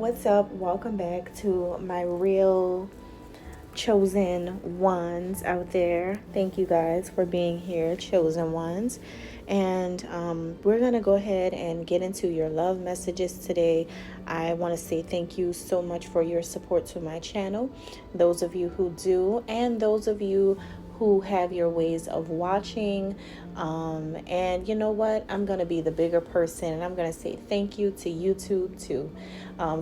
What's up? Welcome back to my real chosen ones out there. Thank you guys for being here, chosen ones. And we're going to go ahead and get into your love messages today. I want to say thank you so much for your support to my channel. Those of you who do, and those of you who have your ways of watching. And you know what? I'm going to be the bigger person, and I'm going to say thank you to YouTube too,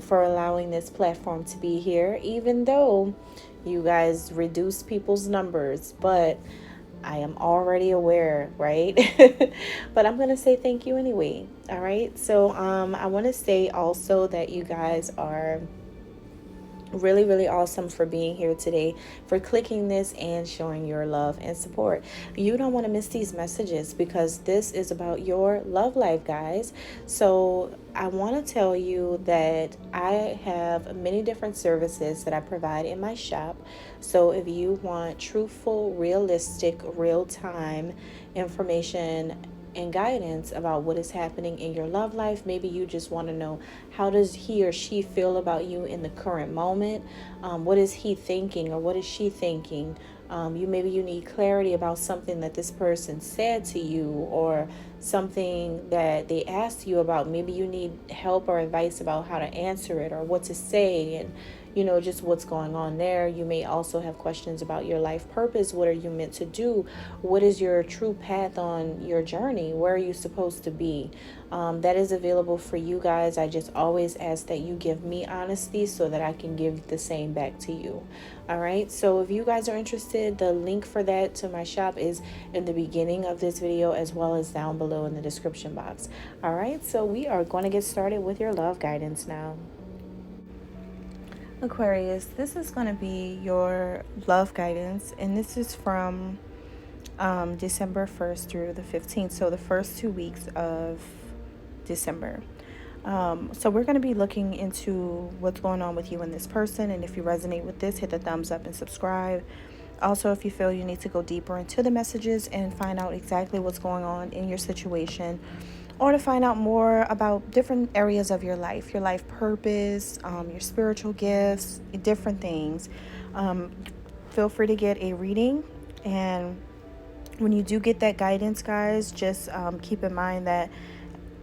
for allowing this platform to be here, even though you guys reduce people's numbers, but I am already aware, right? But I'm going to say thank you anyway. All right. So I want to say also that you guys are really awesome for being here today, for clicking this and showing your love and support. You don't want to miss these messages because this is about your love life, guys. So I want to tell you that I have many different services that I provide in my shop. So if you want truthful, realistic, real-time information and guidance about what is happening in your love life. Maybe you just want to know, how does he or she feel about you in the current moment? What is he thinking or what is she thinking? Maybe you need clarity about something that this person said to you, or something that they asked you about. Maybe you need help or advice about how to answer it or what to say, and just what's going on there. You may also have questions about your life purpose. What are you meant to do? What is your true path on your journey? Where are you supposed to be? That is available for you guys. I just always ask that you give me honesty so that I can give the same back to you. All right. So if you guys are interested, the link for that to my shop is in the beginning of this video, as well as down below in the description box. All right. So we are going to get started with your love guidance now. Aquarius, this is going to be your love guidance, and this is from December 1st through the 15th, so the first 2 weeks of December. So we're going to be looking into what's going on with you and this person, and if you resonate with this, hit the thumbs up and subscribe. Also, if you feel you need to go deeper into the messages and find out exactly what's going on in your situation, or to find out more about different areas of your life purpose, your spiritual gifts, different things, feel free to get a reading. And when you do get that guidance, guys, just keep in mind that,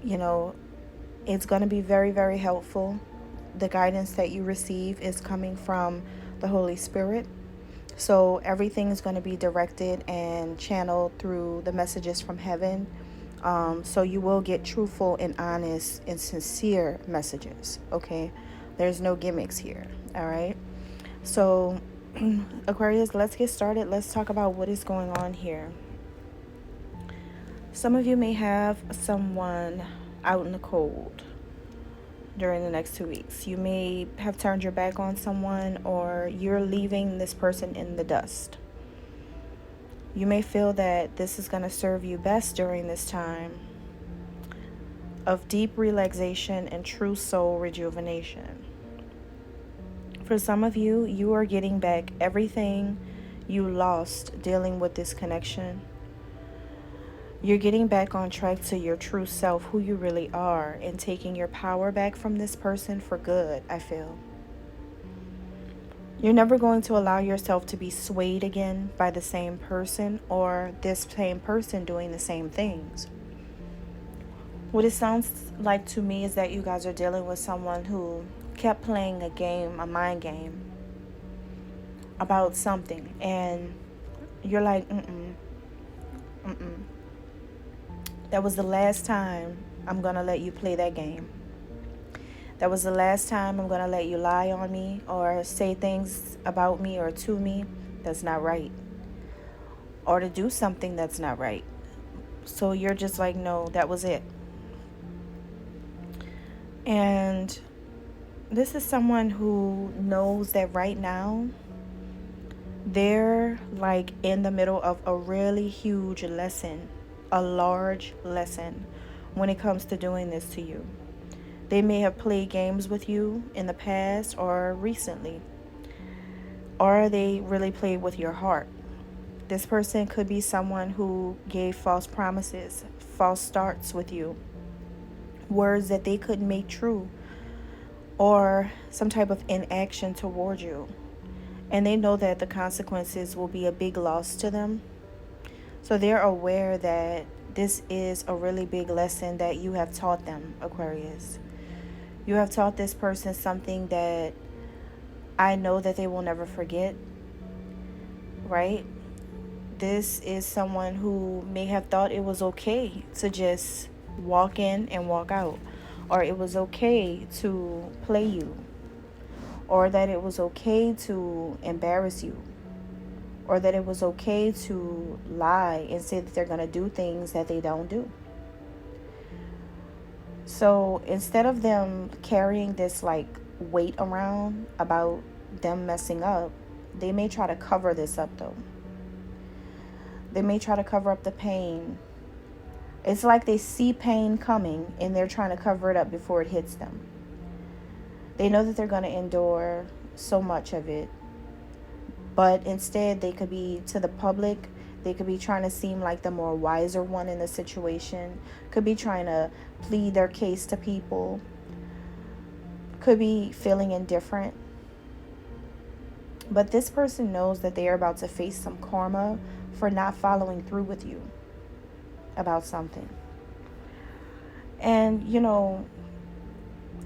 it's going to be very helpful. The guidance that you receive is coming from the Holy Spirit. So everything is going to be directed and channeled through the messages from heaven. So you will get truthful and honest and sincere messages, okay? There's no gimmicks here, all right? So, Aquarius, let's get started. Let's talk about what is going on here. Some of you may have someone out in the cold during the next 2 weeks. You may have turned your back on someone, or you're leaving this person in the dust. You may feel that this is going to serve you best during this time of deep relaxation and true soul rejuvenation. For some of you, you are getting back everything you lost dealing with this connection. You're getting back on track to your true self, who you really are, and taking your power back from this person for good, I feel. You're never going to allow yourself to be swayed again by the same person, or this same person doing the same things. What it sounds like to me is that you guys are dealing with someone who kept playing a game, a mind game, about something. And you're like, that was the last time I'm going to let you play that game. That was the last time I'm going to let you lie on me or say things about me or to me that's not right, or to do something that's not right. So you're just like, no, that was it. And this is someone who knows that right now they're like in the middle of a really huge lesson, a large lesson when it comes to doing this to you. They may have played games with you in the past or recently, or they really played with your heart. This person could be someone who gave false promises, false starts with you, words that they couldn't make true, or some type of inaction toward you. And they know that the consequences will be a big loss to them. So they're aware that this is a really big lesson that you have taught them, Aquarius. You have taught this person something that I know that they will never forget, right? This is someone who may have thought it was okay to just walk in and walk out, or it was okay to play you, or that it was okay to embarrass you, or that it was okay to lie and say that they're going to do things that they don't do. So instead of them carrying this like weight around about them messing up, they may try to cover this up though. They may try to cover up the pain. It's like they see pain coming and they're trying to cover it up before it hits them. They know that they're going to endure so much of it. But instead, they could be, to the public, they could be trying to seem like the more wiser one in the situation. Could be trying to plead their case to people. Could be feeling indifferent. But this person knows that they are about to face some karma for not following through with you about something. And, you know,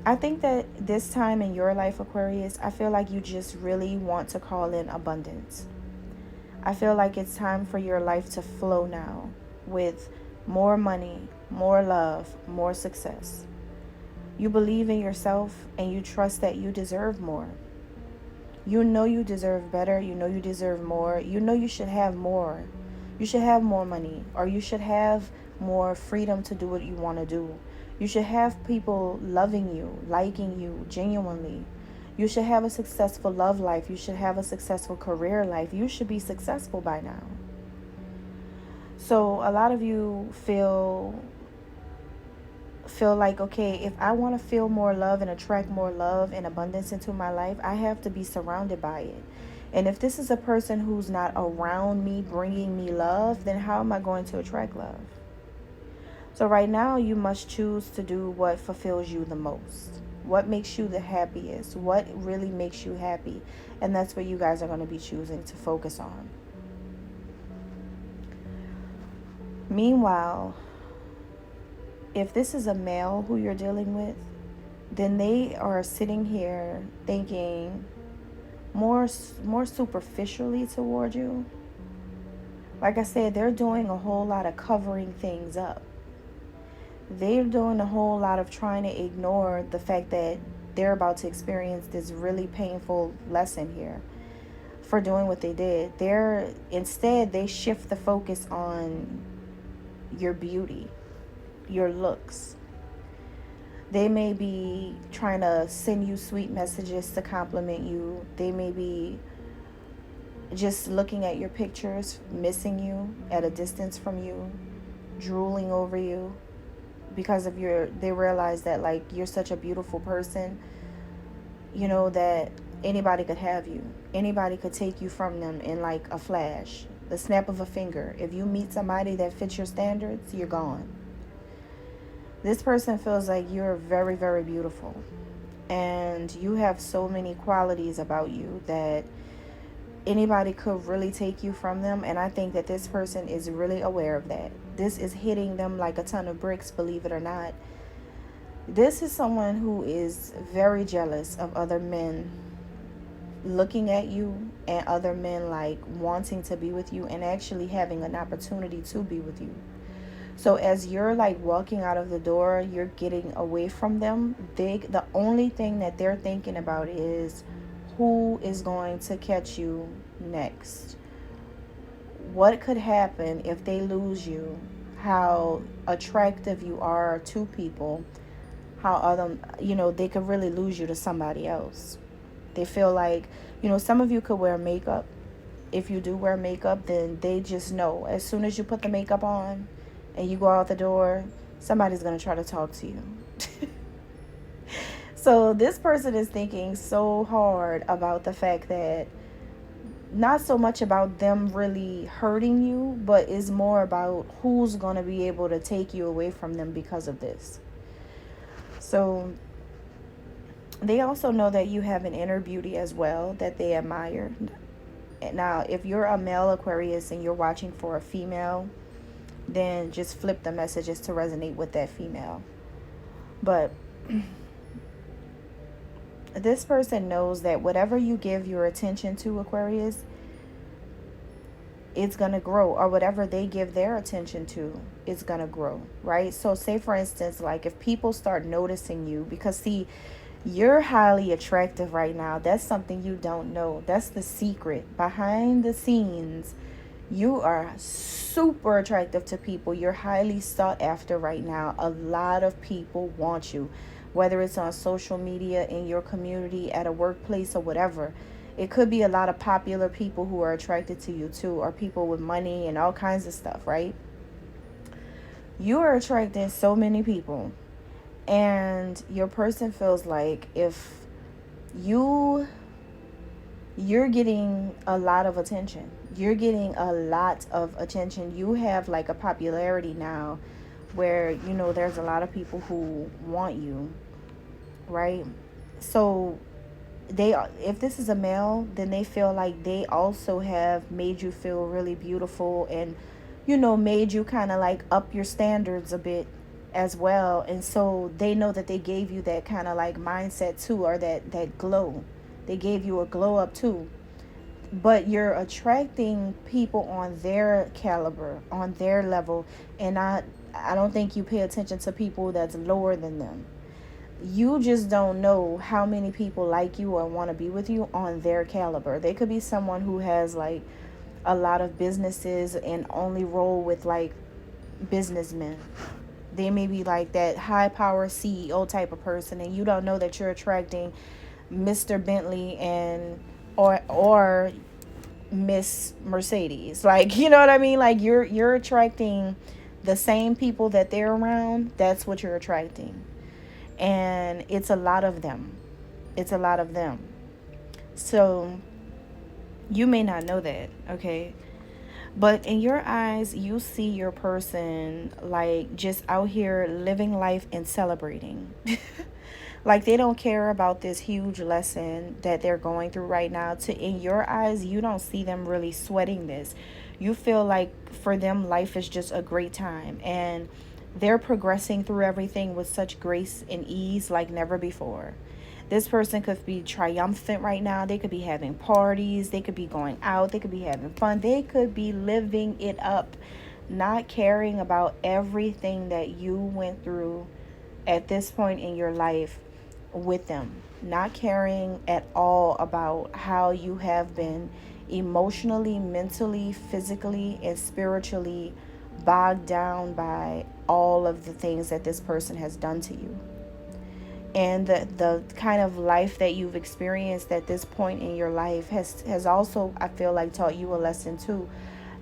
I think that this time in your life, Aquarius, I feel like you just really want to call in abundance. I feel like it's time for your life to flow now with more money, more love, more success. You believe in yourself and you trust that you deserve more. You know you deserve better. You know you deserve more. You know you should have more. You should have more money, or you should have more freedom to do what you want to do. You should have people loving you, liking you genuinely. You should have a successful love life. You should have a successful career life. You should be successful by now. So a lot of you feel like, okay, if I want to feel more love and attract more love and abundance into my life, I have to be surrounded by it. And if this is a person who's not around me bringing me love, then how am I going to attract love? So right now, you must choose to do what fulfills you the most. What makes you the happiest? What really makes you happy? And that's what you guys are going to be choosing to focus on. Meanwhile, if this is a male who you're dealing with, then they are sitting here thinking more superficially toward you. Like I said, they're doing a whole lot of covering things up. They're doing a whole lot of trying to ignore the fact that they're about to experience this really painful lesson here for doing what they did. Instead, they shift the focus on your beauty, your looks. They may be trying to send you sweet messages to compliment you. They may be just looking at your pictures, missing you at a distance from you, drooling over you because of they realize that like you're such a beautiful person, you know, that anybody could have you. Anybody could take you from them in like a flash, the snap of a finger. If you meet somebody that fits your standards, you're gone. This person feels like you're very, very beautiful. And you have so many qualities about you that anybody could really take you from them. And I think that this person is really aware of that. This is hitting them like a ton of bricks, believe it or not. This is someone who is very jealous of other men looking at you and other men like wanting to be with you and actually having an opportunity to be with you. So as you're like walking out of the door, you're getting away from them. The only thing that they're thinking about is who is going to catch you next. What could happen if they lose you? How attractive you are to people. How they could really lose you to somebody else. They feel like, some of you could wear makeup. If you do wear makeup, then they just know as soon as you put the makeup on and you go out the door, somebody's going to try to talk to you. So this person is thinking so hard about the fact that not so much about them really hurting you, but is more about who's going to be able to take you away from them because of this. So They also know that you have an inner beauty as well that they admire. Now, if you're a male Aquarius and you're watching for a female, then just flip the messages to resonate with that female. But this person knows that whatever you give your attention to, Aquarius, it's going to grow, or whatever they give their attention to, it's going to grow, right? So say, for instance, like if people start noticing you, because see, you're highly attractive right now. That's something you don't know. That's the secret. Behind the scenes, you are super attractive to people. You're highly sought after right now. A lot of people want you, whether it's on social media, in your community, at a workplace, or whatever. It could be a lot of popular people who are attracted to you too, or people with money and all kinds of stuff, right? You are attracting so many people, and your person feels like if you're getting a lot of attention. You're getting a lot of attention. You have like a popularity now where, you know, there's a lot of people who want you, right? So if this is a male, then they feel like they also have made you feel really beautiful, and, you know, made you kind of like up your standards a bit as well. And so they know that they gave you that kind of like mindset too, or that glow. They gave you a glow up too. But you're attracting people on their caliber, on their level, and I don't think you pay attention to people that's lower than them. You just don't know how many people like you or want to be with you on their caliber. They could be someone who has like a lot of businesses and only roll with like businessmen. They may be like that high power CEO type of person, and you don't know that you're attracting Mr. Bentley and or Miss Mercedes. Like, you know what I mean? Like you're attracting the same people that they're around. That's what you're attracting. And it's a lot of them. It's a lot of them. So you may not know that, okay? But in your eyes, you see your person like just out here living life and celebrating. Like they don't care about this huge lesson that they're going through right now. In your eyes, you don't see them really sweating this. You feel like for them, life is just a great time. And they're progressing through everything with such grace and ease like never before. This person could be triumphant right now. They could be having parties. They could be going out. They could be having fun. They could be living it up, not caring about everything that you went through at this point in your life with them. Not caring at all about how you have been emotionally, mentally, physically, and spiritually bogged down by all of the things that this person has done to you. And the kind of life that you've experienced at this point in your life has also, I feel like, taught you a lesson too.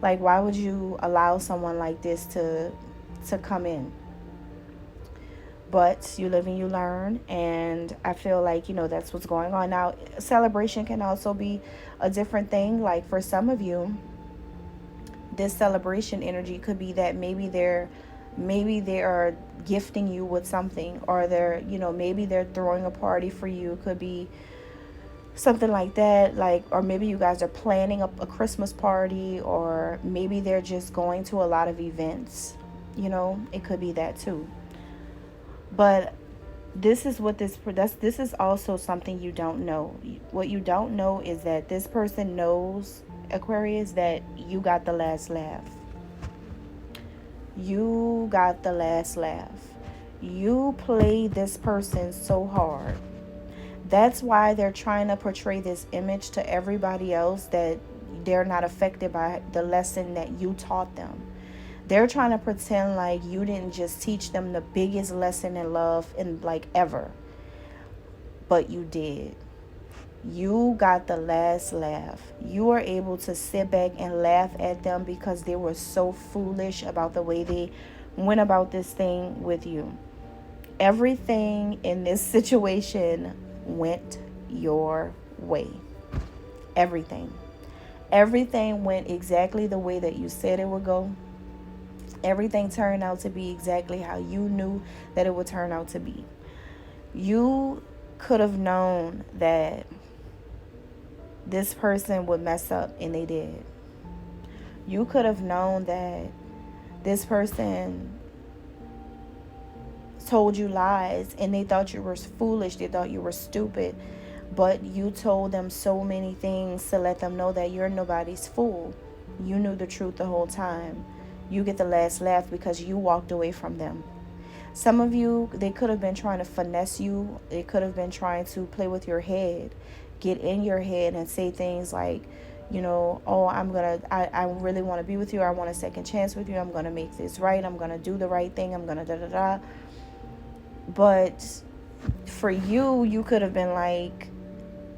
Like, why would you allow someone like this to come in? But you live and you learn, and I feel like, you know, that's what's going on. Now, celebration can also be a different thing. Like for some of you, this celebration energy could be that maybe they are gifting you with something, or they're, you know, maybe they're throwing a party for you. Could be something like that, like, or maybe you guys are planning a Christmas party, or maybe they're just going to a lot of events. You know, it could be that too. But this is what this is also something you don't know. What you don't know is that this person knows, Aquarius, that you got the last laugh. You got the last laugh. You played this person so hard. That's why they're trying to portray this image to everybody else, that they're not affected by the lesson that you taught them. They're trying to pretend like you didn't just teach them the biggest lesson in love in like ever. But you did. You got the last laugh. You were able to sit back and laugh at them because they were so foolish about the way they went about this thing with you. Everything in this situation went your way. Everything. Everything went exactly the way that you said it would go. Everything turned out to be exactly how you knew that it would turn out to be. You could have known that this person would mess up, and they did. You could have known that this person told you lies, and they thought you were foolish, they thought you were stupid, but you told them so many things to let them know that you're nobody's fool. You knew the truth the whole time. You get the last laugh because you walked away from them. Some of you, they could have been trying to finesse you. They could have been trying to play with your head, get in your head and say things like, you know, oh, I really want to be with you. I want a second chance with you. I'm going to make this right. I'm going to do the right thing. I'm going to da-da-da. But for you, you could have been like,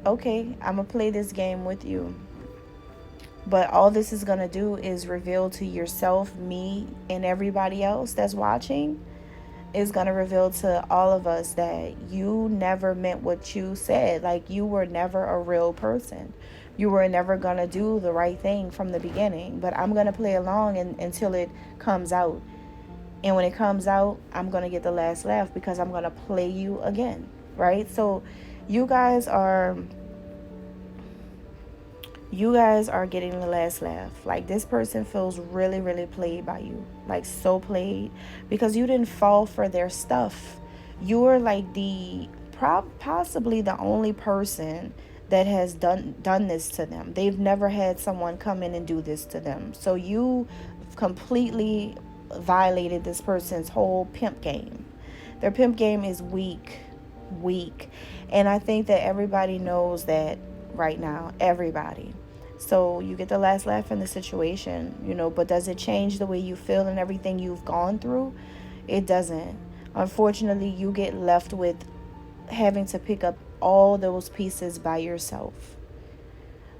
okay, I'm going to play this game with you. But all this is going to do is reveal to yourself, me, and everybody else that's watching, is going to reveal to all of us that you never meant what you said. Like, you were never a real person. You were never going to do the right thing from the beginning. But I'm going to play along until it comes out. And when it comes out, I'm going to get the last laugh because I'm going to play you again, right? So you guys are getting the last laugh. Like, this person feels really, really played by you. Like, so played, because you didn't fall for their stuff. You were like possibly the only person that has done this to them. They've never had someone come in and do this to them. So you completely violated this person's whole pimp game. Their pimp game is weak. And I think that everybody knows that right now. Everybody. So you get the last laugh in the situation, you know, but does it change the way you feel and everything you've gone through? It doesn't. Unfortunately, you get left with having to pick up all those pieces by yourself.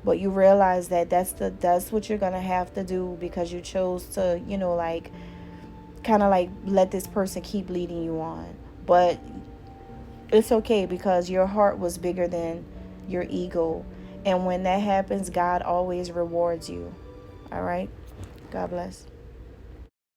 But you realize that that's what you're going to have to do, because you chose to, you know, like, kind of like let this person keep leading you on. But it's okay, because your heart was bigger than your ego. And when that happens, God always rewards you. All right? God bless.